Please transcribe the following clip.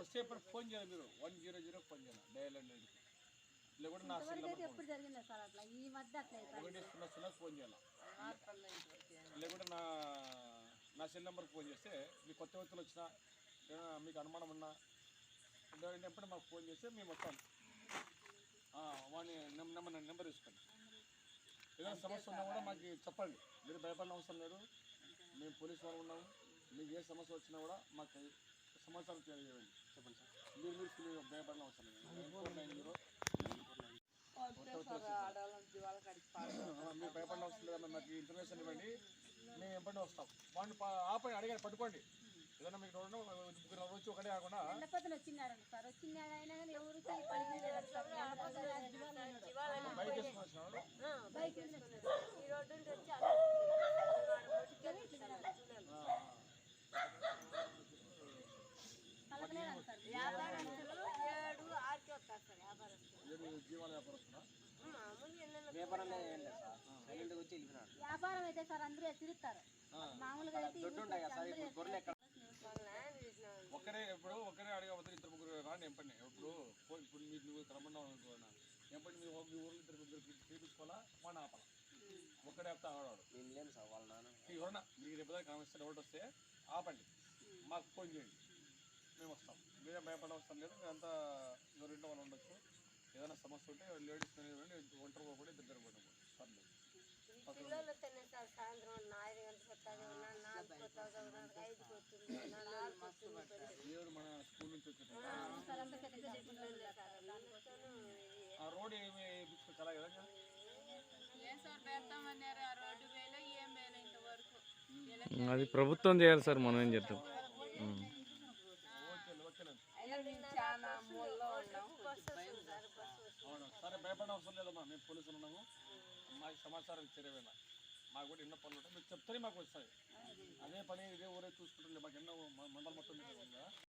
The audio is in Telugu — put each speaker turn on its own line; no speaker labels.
వస్తే ఇప్పుడు ఫోన్ చేయాలి మీరు 100 ఫోన్ చేయాలి డయల్ అనేది లేకుంటే నా సెల్ నెంబర్
ఎప్పుడు జరిగింది సార్ అట్లా ఈ మధ్య అట్లా
100 ఫోన్ చేయాలి లేకుంటే నా సెల్ నెంబర్కి ఫోన్ చేస్తే మీ కొత్త వ్యక్తులు వచ్చినా మీకు అనుమానం ఉన్నా ఎప్పుడు మాకు ఫోన్ చేస్తే మేము వస్తాం వాడిని నెంబర్ తీసుకోండి ఏదైనా సమస్య ఉన్నా కూడా మాకు చెప్పండి మీరు భయపడిన అవసరం లేదు మేము పోలీసు వాళ్ళు ఉన్నాము మీకు ఏ సమస్య వచ్చినా కూడా మాకు సమాచారం తెలియజేయండి చెప్పండి సార్ మీరు భయపడిన అవసరం లేదు మీరు భయపడిన అవసరం లేదన్న నాకు ఇన్ఫర్మేషన్ ఇవ్వండి మేము ఎప్పుడైనా వస్తాం వాడిని ఆపై అడిగారు పట్టుకోండి ఏదైనా మీకు ముగ్గురు వచ్చి ఒకటే కాకుండా బైక్ వేసుకుని వచ్చినాడు జీవాల
వ్యాపారం అయితే సార్ అందరూ తిరుగుతారు మామూలుగా
ఒకరే అడగకపోతే ఇద్దరు ముగ్గురు రాండి ఎంపండి ఇప్పుడు మీరు క్రమంగా అనుకోనా ఎంపండి మీ ఊర్లో ఇద్దరు తీపించుకోవాలా వాడిని ఆపాలా ఒక్కడే ఆపితే ఆడాడు మేము లేము సార్ వాళ్ళ నాన్న ఎవరన్నా మీకు రేపు కనిపిస్తే డౌట్ వస్తే ఆపండి మాకు ఫోన్ చేయండి మేము వస్తాం మీరే భయపడ అవసరం లేదు మేమంతా ఎవరింట్లో వాళ్ళు ఉండొచ్చు ఏదైనా సమస్య ఉంటే లేడీస్ ఒంటరి కూడా ఇద్దరు పోయినా పర్లేదు మన స్కూల్ నుంచి వచ్చేటప్పుడు ఆ రోడ్ ఏమి చాలా కదా
అది ప్రభుత్వం చేయాలి సార్ మనం ఏం చేద్దాం
అవును సరే భయపడే అవసరం లేదమ్మా మేము పోలీసులు ఉన్నాము మాకు సమాచారం ఇచ్చేవేళ మాకు కూడా ఎన్నో పనులు ఉంటాయి మీరు చెప్తే మాకు వస్తాయి అదే పని ఇదే ఊరే చూసుకుంటుంది మాకు ఎన్నో మండలం మొత్తం